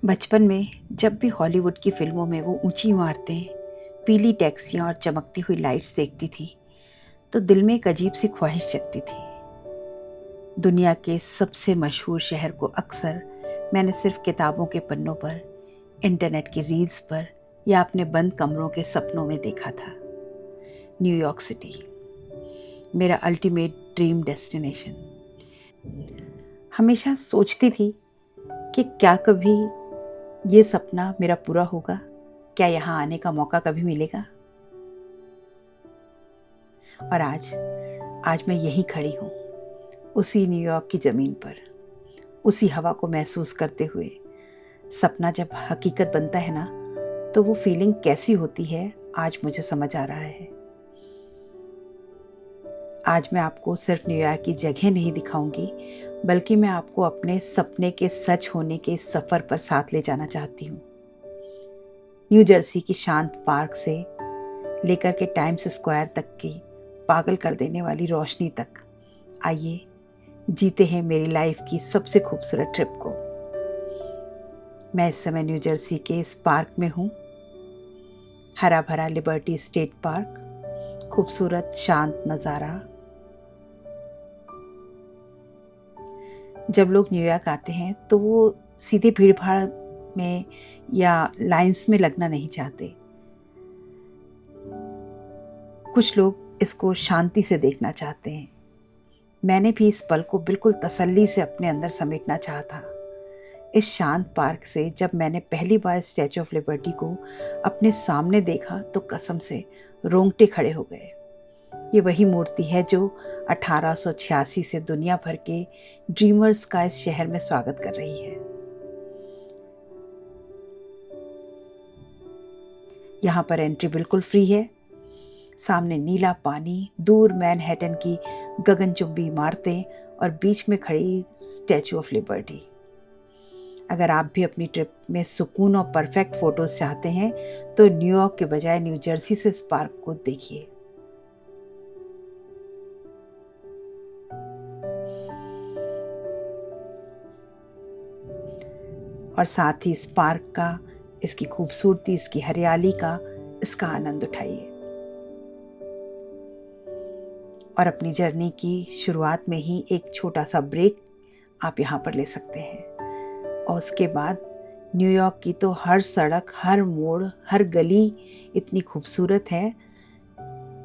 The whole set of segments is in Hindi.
बचपन में जब भी हॉलीवुड की फिल्मों में वो ऊंची इमारतें, पीली टैक्सियां और चमकती हुई लाइट्स देखती थी तो दिल में एक अजीब सी ख्वाहिश जगती थी। दुनिया के सबसे मशहूर शहर को अक्सर मैंने सिर्फ किताबों के पन्नों पर, इंटरनेट की रील्स पर या अपने बंद कमरों के सपनों में देखा था। न्यूयॉर्क सिटी, मेरा अल्टीमेट ड्रीम डेस्टिनेशन। हमेशा सोचती थी कि क्या कभी ये सपना मेरा पूरा होगा? क्या यहाँ आने का मौका कभी मिलेगा? और आज मैं यहीं खड़ी हूँ, उसी न्यूयॉर्क की ज़मीन पर, उसी हवा को महसूस करते हुए। सपना जब हकीकत बनता है ना, तो वो फीलिंग कैसी होती है आज मुझे समझ आ रहा है। आज मैं आपको सिर्फ न्यूयॉर्क की जगह नहीं दिखाऊंगी, बल्कि मैं आपको अपने सपने के सच होने के इस सफ़र पर साथ ले जाना चाहती हूँ। न्यू जर्सी की शांत पार्क से लेकर के टाइम्स स्क्वायर तक की पागल कर देने वाली रोशनी तक, आइए जीते हैं मेरी लाइफ की सबसे खूबसूरत ट्रिप को। मैं इस समय न्यू जर्सी के इस पार्क में हूँ। हरा भरा लिबर्टी स्टेट पार्क, खूबसूरत शांत नज़ारा। जब लोग न्यूयॉर्क आते हैं तो वो सीधे भीड़ भाड़ में या लाइंस में लगना नहीं चाहते। कुछ लोग इसको शांति से देखना चाहते हैं। मैंने भी इस पल को बिल्कुल तसल्ली से अपने अंदर समेटना चाहा था। इस शांत पार्क से जब मैंने पहली बार स्टैचू ऑफ लिबर्टी को अपने सामने देखा तो कसम से रोंगटे खड़े हो गए। ये वही मूर्ति है जो 1886 से दुनिया भर के ड्रीमर्स का इस शहर में स्वागत कर रही है। यहाँ पर एंट्री बिल्कुल फ्री है। सामने नीला पानी, दूर मैनहट्टन की गगनचुंबी इमारतें और बीच में खड़ी स्टैचू ऑफ लिबर्टी। अगर आप भी अपनी ट्रिप में सुकून और परफेक्ट फोटोज चाहते हैं तो न्यूयॉर्क के बजाय न्यू जर्सी से इस पार्क को देखिए। और साथ ही इस पार्क का, इसकी खूबसूरती, इसकी हरियाली का, इसका आनंद उठाइए। और अपनी जर्नी की शुरुआत में ही एक छोटा सा ब्रेक आप यहाँ पर ले सकते हैं। और उसके बाद न्यूयॉर्क की तो हर सड़क, हर मोड़, हर गली इतनी खूबसूरत है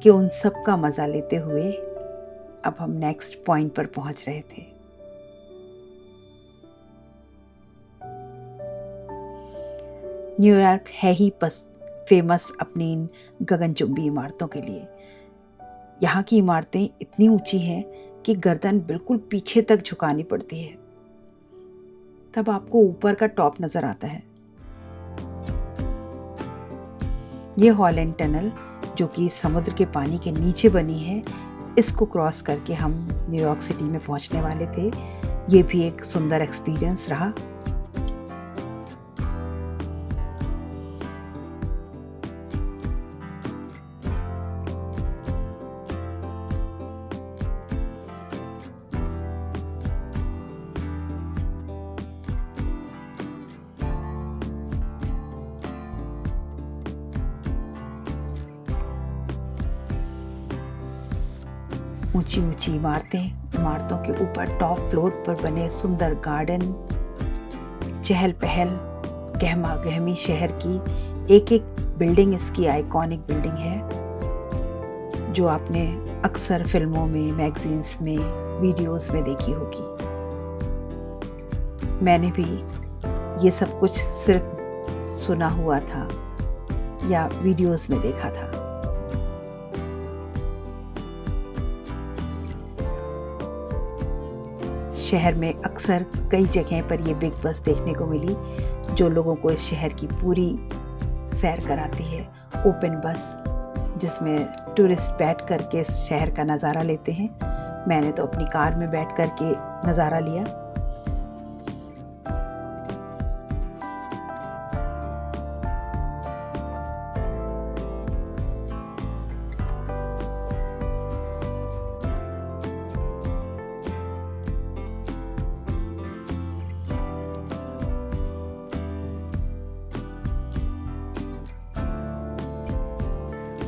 कि उन सब का मज़ा लेते हुए अब हम नेक्स्ट पॉइंट पर पहुँच रहे थे। न्यूयॉर्क है ही फेमस अपनी इन गगनचुंबी इमारतों के लिए। यहाँ की इमारतें इतनी ऊंची हैं कि गर्दन बिल्कुल पीछे तक झुकानी पड़ती है, तब आपको ऊपर का टॉप नजर आता है। ये हॉलैंड टनल, जो कि समुद्र के पानी के नीचे बनी है, इसको क्रॉस करके हम न्यूयॉर्क सिटी में पहुंचने वाले थे। ये भी एक सुंदर एक्सपीरियंस रहा। ऊंची ऊंची इमारतें, इमारतों के ऊपर टॉप फ्लोर पर बने सुंदर गार्डन, चहल पहल, गहमा गहमी शहर की एक एक बिल्डिंग इसकी आइकॉनिक बिल्डिंग है, जो आपने अक्सर फिल्मों में, मैगजीन्स में, वीडियोस में देखी होगी। मैंने भी ये सब कुछ सिर्फ सुना हुआ था या वीडियोस में देखा था। शहर में अक्सर कई जगह पर ये बिग बस देखने को मिली, जो लोगों को इस शहर की पूरी सैर कराती है। ओपन बस, जिसमें टूरिस्ट बैठ करके इस शहर का नज़ारा लेते हैं। मैंने तो अपनी कार में बैठ करके नज़ारा लिया।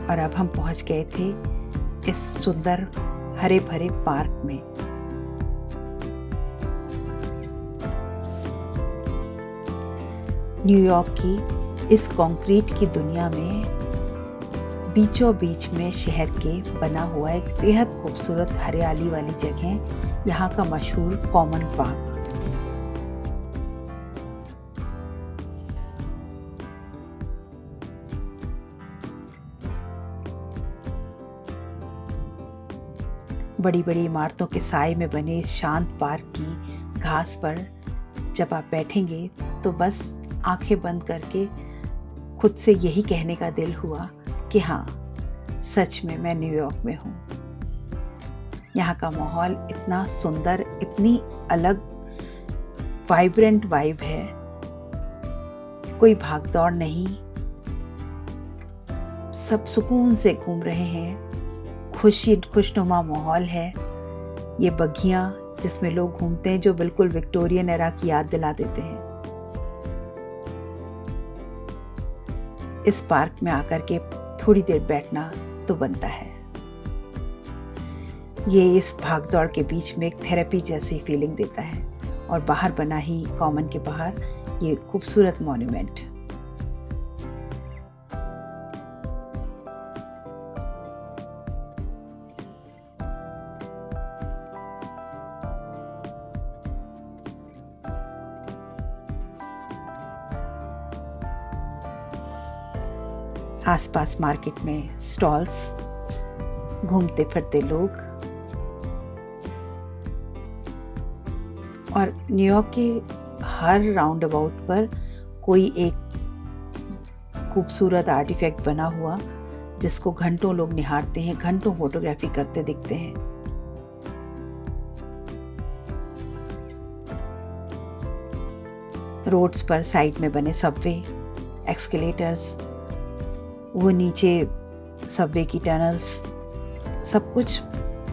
और अब हम पहुंच गए थे इस सुंदर हरे भरे पार्क में। न्यूयॉर्क की इस कंक्रीट की दुनिया में बीचों बीच में शहर के बना हुआ एक बेहद खूबसूरत हरियाली वाली जगह, यहाँ का मशहूर कॉमन पार्क। बड़ी बड़ी इमारतों के साए में बने इस शांत पार्क की घास पर जब आप बैठेंगे तो बस आंखें बंद करके खुद से यही कहने का दिल हुआ कि हाँ, सच में मैं न्यूयॉर्क में हूँ। यहाँ का माहौल इतना सुंदर, इतनी अलग वाइब्रेंट वाइब है, कोई भागदौड़ नहीं, सब सुकून से घूम रहे हैं, खुशनुमा माहौल है। ये बगियां जिसमें लोग घूमते हैं जो बिल्कुल विक्टोरियन एरा की याद दिला देते हैं। इस पार्क में आकर के थोड़ी देर बैठना तो बनता है। ये इस भागदौड़ के बीच में एक थेरेपी जैसी फीलिंग देता है। और बाहर बना ही कॉमन के बाहर ये खूबसूरत मॉन्यूमेंट। आसपास मार्केट में स्टॉल्स, घूमते फिरते लोग, और न्यूयॉर्क के हर राउंड अबाउट पर कोई एक खूबसूरत आर्टिफैक्ट बना हुआ जिसको घंटों लोग निहारते हैं, घंटों फोटोग्राफी करते दिखते हैं। रोड्स पर साइड में बने सबवे, एस्केलेटर्स, वो नीचे सबवे की टनल्स, सब कुछ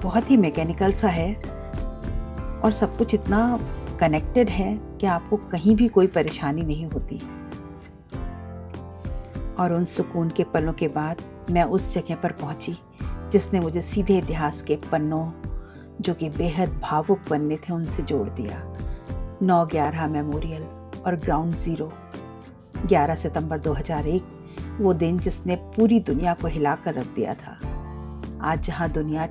बहुत ही मैकेनिकल सा है और सब कुछ इतना कनेक्टेड है कि आपको कहीं भी कोई परेशानी नहीं होती। और उन सुकून के पलों के बाद मैं उस जगह पर पहुंची जिसने मुझे सीधे इतिहास के पन्नों, जो कि बेहद भावुक पन्ने थे, उनसे जोड़ दिया। 9/11 मेमोरियल और ग्राउंड ज़ीरो। 11 सितंबर 2001, वो दिन जिसने पूरी दुनिया को हिलाकर रख दिया था। आज जहां दुनिया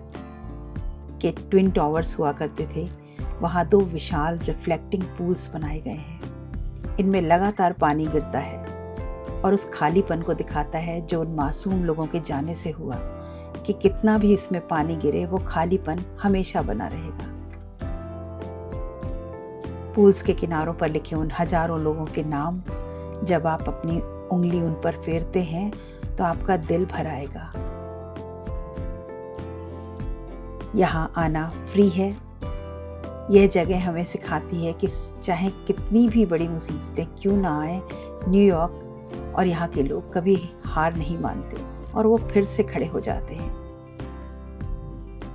के ट्विन टावर्स हुआ करते थे, वहां 2 विशाल रिफ्लेक्टिंग पूल्स बनाए गए हैं। इनमें लगातार पानी गिरता है और उस खालीपन को दिखाता है जो उन मासूम लोगों के जाने से हुआ, कि कितना भी इसमें पानी गिरे वो खालीपन हमेशा बना रहेगा। पूल्स के किनारों पर लिखे उन हजारों लोगों के नाम, जब आप अपनी उंगली उन पर फेरते हैं तो आपका दिल भर आएगा। यहाँ आना फ्री है। यह जगह हमें सिखाती है कि चाहे कितनी भी बड़ी मुसीबतें क्यों ना आए, न्यूयॉर्क और यहाँ के लोग कभी हार नहीं मानते और वो फिर से खड़े हो जाते हैं।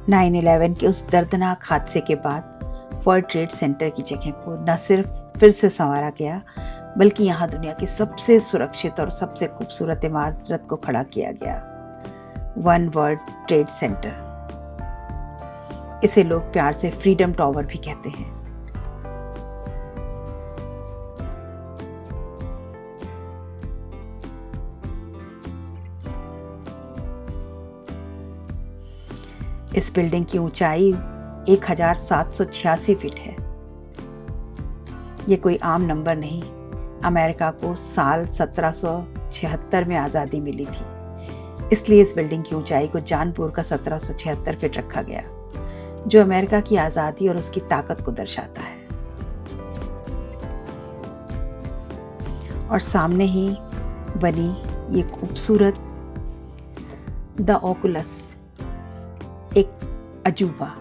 9/11 के उस दर्दनाक हादसे के बाद वर्ल्ड ट्रेड सेंटर की जगह को न सिर्फ फिर से संवारा गया, बल्कि यहाँ दुनिया की सबसे सुरक्षित और सबसे खूबसूरत इमारत को खड़ा किया गया, वन वर्ल्ड ट्रेड सेंटर। इसे लोग प्यार से फ्रीडम टावर भी कहते हैं। इस बिल्डिंग की ऊंचाई 1786 फीट है। ये कोई आम नंबर नहीं। अमेरिका को साल 1776 में आज़ादी मिली थी, इसलिए इस बिल्डिंग की ऊंचाई को जानबूझकर का 1776 फीट रखा गया, जो अमेरिका की आज़ादी और उसकी ताकत को दर्शाता है। और सामने ही बनी ये खूबसूरत द ओकुलस, एक अजूबा।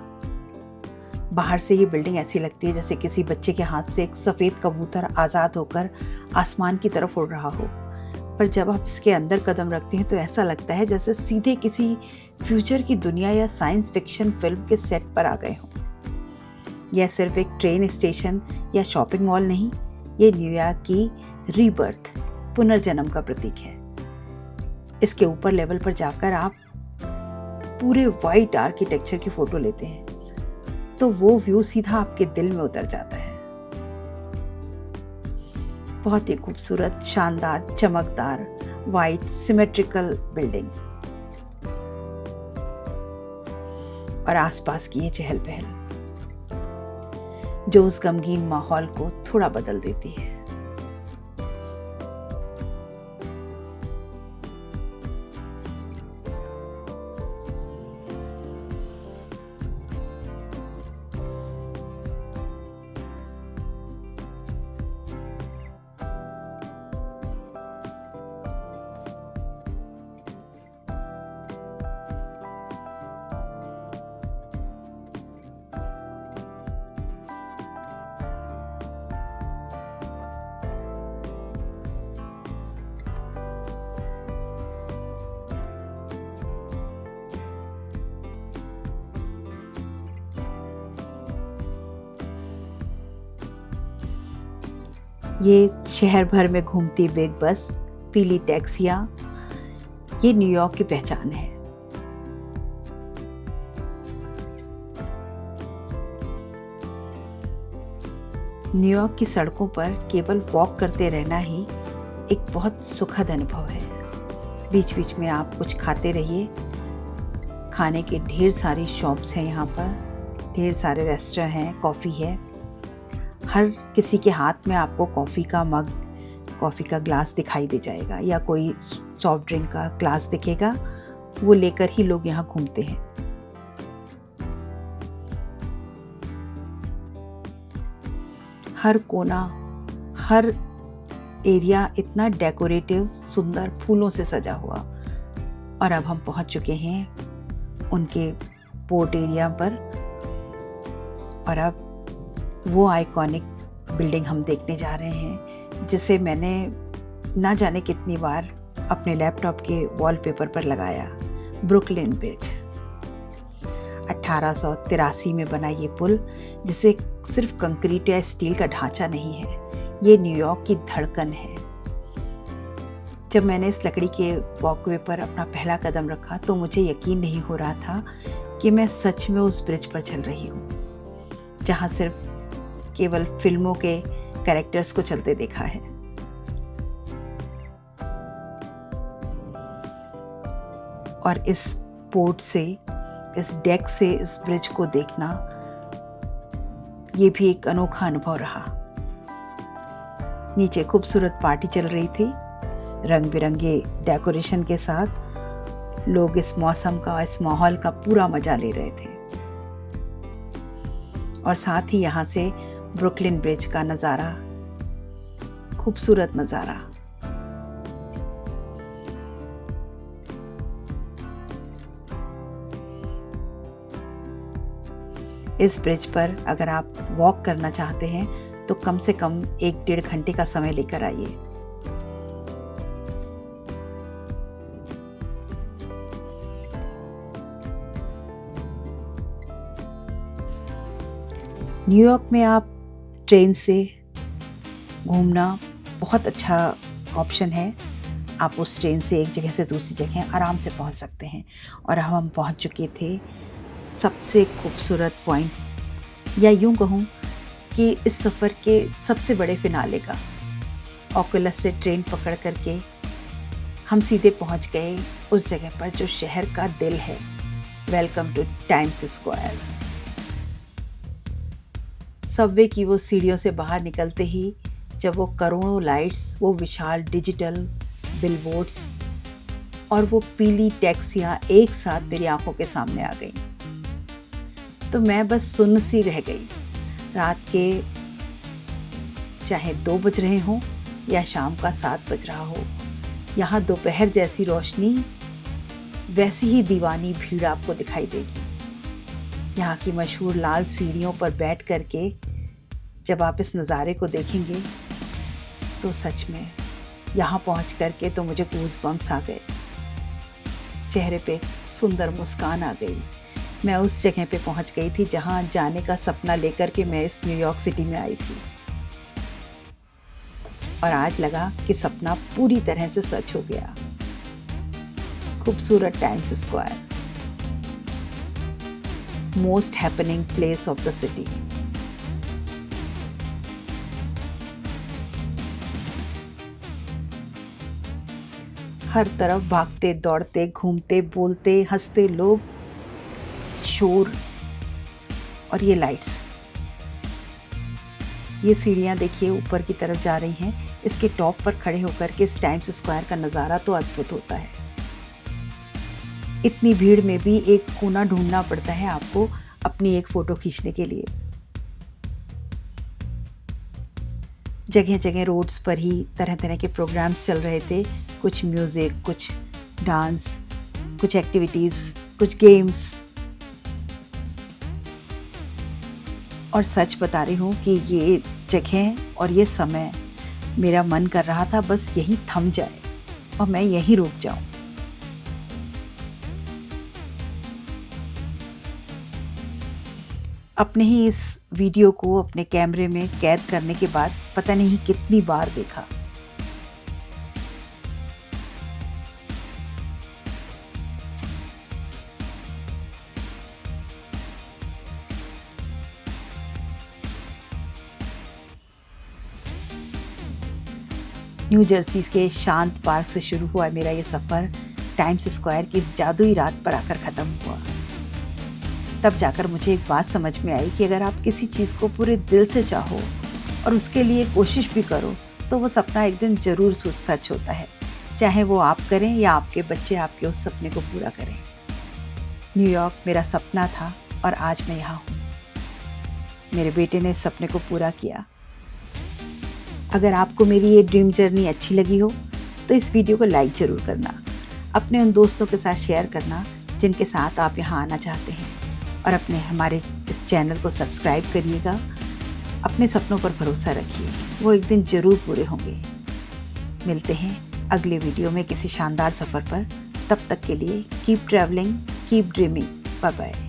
बाहर से ये बिल्डिंग ऐसी लगती है जैसे किसी बच्चे के हाथ से एक सफ़ेद कबूतर आज़ाद होकर आसमान की तरफ उड़ रहा हो, पर जब आप इसके अंदर कदम रखते हैं तो ऐसा लगता है जैसे सीधे किसी फ्यूचर की दुनिया या साइंस फिक्शन फिल्म के सेट पर आ गए हों। यह सिर्फ एक ट्रेन स्टेशन या शॉपिंग मॉल नहीं, ये न्यूयॉर्क की रीबर्थ, पुनर्जन्म का प्रतीक है। इसके ऊपर लेवल पर जाकर आप पूरे वाइट आर्किटेक्चर की फोटो लेते हैं तो वो व्यू सीधा आपके दिल में उतर जाता है। बहुत ही खूबसूरत, शानदार, चमकदार, वाइट सिमेट्रिकल बिल्डिंग और आसपास की ये चहल पहल जो उस गमगीन माहौल को थोड़ा बदल देती है। ये शहर भर में घूमती बिग बस, पीली टैक्सियां, ये न्यूयॉर्क की पहचान है। न्यूयॉर्क की सड़कों पर केवल वॉक करते रहना ही एक बहुत सुखद अनुभव है। बीच बीच में आप कुछ खाते रहिए। खाने के ढेर सारी शॉप्स हैं यहाँ पर, ढेर सारे रेस्टोरेंट हैं, कॉफ़ी है। हर किसी के हाथ में आपको कॉफ़ी का मग, कॉफ़ी का ग्लास दिखाई दे जाएगा या कोई सॉफ्ट ड्रिंक का ग्लास दिखेगा, वो लेकर ही लोग यहाँ घूमते हैं। हर कोना, हर एरिया इतना डेकोरेटिव, सुंदर फूलों से सजा हुआ। और अब हम पहुंच चुके हैं उनके पोर्ट एरिया पर और अब वो आइकॉनिक बिल्डिंग हम देखने जा रहे हैं जिसे मैंने ना जाने कितनी बार अपने लैपटॉप के वॉलपेपर पर लगाया। ब्रुकलिन ब्रिज 1883 में बना ये पुल, जिसे सिर्फ कंक्रीट या स्टील का ढांचा नहीं है, ये न्यूयॉर्क की धड़कन है। जब मैंने इस लकड़ी के वॉकवे पर अपना पहला कदम रखा तो मुझे यकीन नहीं हो रहा था कि मैं सच में उस ब्रिज पर चल रही हूँ, जहाँ सिर्फ केवल फिल्मों के कैरेक्टर्स को चलते देखा है। और इस पोर्ट से, इस डेक से इस ब्रिज को देखना, ये भी एक अनोखा अनुभव रहा। नीचे खूबसूरत पार्टी चल रही थी, रंग बिरंगे डेकोरेशन के साथ। लोग इस मौसम का, इस माहौल का पूरा मजा ले रहे थे। और साथ ही यहाँ से ब्रुकलिन ब्रिज का नज़ारा, खूबसूरत नज़ारा। इस ब्रिज पर अगर आप वॉक करना चाहते हैं तो कम से कम 1-1.5 घंटे का समय लेकर आइए। न्यूयॉर्क में आप ट्रेन से घूमना बहुत अच्छा ऑप्शन है। आप उस ट्रेन से एक जगह से दूसरी जगह आराम से पहुंच सकते हैं। और हम पहुंच चुके थे सबसे खूबसूरत पॉइंट, या यूं कहूं कि इस सफ़र के सबसे बड़े फिनाले का। ओकुलस से ट्रेन पकड़ करके हम सीधे पहुंच गए उस जगह पर जो शहर का दिल है। Welcome two times square. Subway की वो सीढ़ियों से बाहर निकलते ही जब वो करोड़ों लाइट्स, वो विशाल डिजिटल बिलबोर्ड्स और वो पीली टैक्सियां एक साथ मेरी आंखों के सामने आ गई तो मैं बस सुन्न सी रह गई। रात के चाहे 2 बज रहे हों या शाम का 7 बज रहा हो, यहाँ दोपहर जैसी रोशनी, वैसी ही दीवानी भीड़ आपको दिखाई देगी। यहाँ की मशहूर लाल सीढ़ियों पर बैठ करके जब आप इस नज़ारे को देखेंगे तो सच में यहाँ पहुँच करके तो मुझे गूज़ बम्प्स आ गए, चेहरे पे सुंदर मुस्कान आ गई। मैं उस जगह पे पहुँच गई थी जहाँ जाने का सपना लेकर के मैं इस न्यूयॉर्क सिटी में आई थी और आज लगा कि सपना पूरी तरह से सच हो गया। खूबसूरत Times Square, most happening place of the city. हर तरफ भागते दौड़ते घूमते बोलते हंसते लोग, शोर और ये लाइट्स। ये सीढ़ियाँ देखिए ऊपर की तरफ जा रही हैं। इसके टॉप पर खड़े होकर के इस टाइम्स स्क्वायर का नज़ारा तो अद्भुत होता है। इतनी भीड़ में भी एक कोना ढूंढना पड़ता है आपको अपनी एक फ़ोटो खींचने के लिए। जगह जगह रोड्स पर ही तरह तरह के प्रोग्राम्स चल रहे थे, कुछ म्यूज़िक, कुछ डांस, कुछ एक्टिविटीज़, कुछ गेम्स। और सच बता रही हूँ कि ये जगह और ये समय मेरा मन कर रहा था बस यहीं थम जाए और मैं यहीं रुक जाऊं। अपने ही इस वीडियो को अपने कैमरे में कैद करने के बाद पता नहीं कितनी बार देखा। न्यू जर्सी के शांत पार्क से शुरू हुआ मेरा ये सफ़र टाइम्स स्क्वायर की इस जादुई रात पर आकर ख़त्म हुआ। तब जाकर मुझे एक बात समझ में आई कि अगर आप किसी चीज़ को पूरे दिल से चाहो और उसके लिए कोशिश भी करो तो वो सपना एक दिन ज़रूर सच होता है, चाहे वो आप करें या आपके बच्चे आपके उस सपने को पूरा करें। न्यूयॉर्क मेरा सपना था और आज मैं यहाँ हूँ। मेरे बेटे ने इस सपने को पूरा किया। अगर आपको मेरी ये ड्रीम जर्नी अच्छी लगी हो तो इस वीडियो को लाइक ज़रूर करना, अपने उन दोस्तों के साथ शेयर करना जिनके साथ आप यहाँ आना चाहते हैं, और अपने हमारे इस चैनल को सब्सक्राइब करिएगा। अपने सपनों पर भरोसा रखिए, वो एक दिन ज़रूर पूरे होंगे। मिलते हैं अगले वीडियो में किसी शानदार सफ़र पर। तब तक के लिए keep travelling, keep dreaming. Bye bye.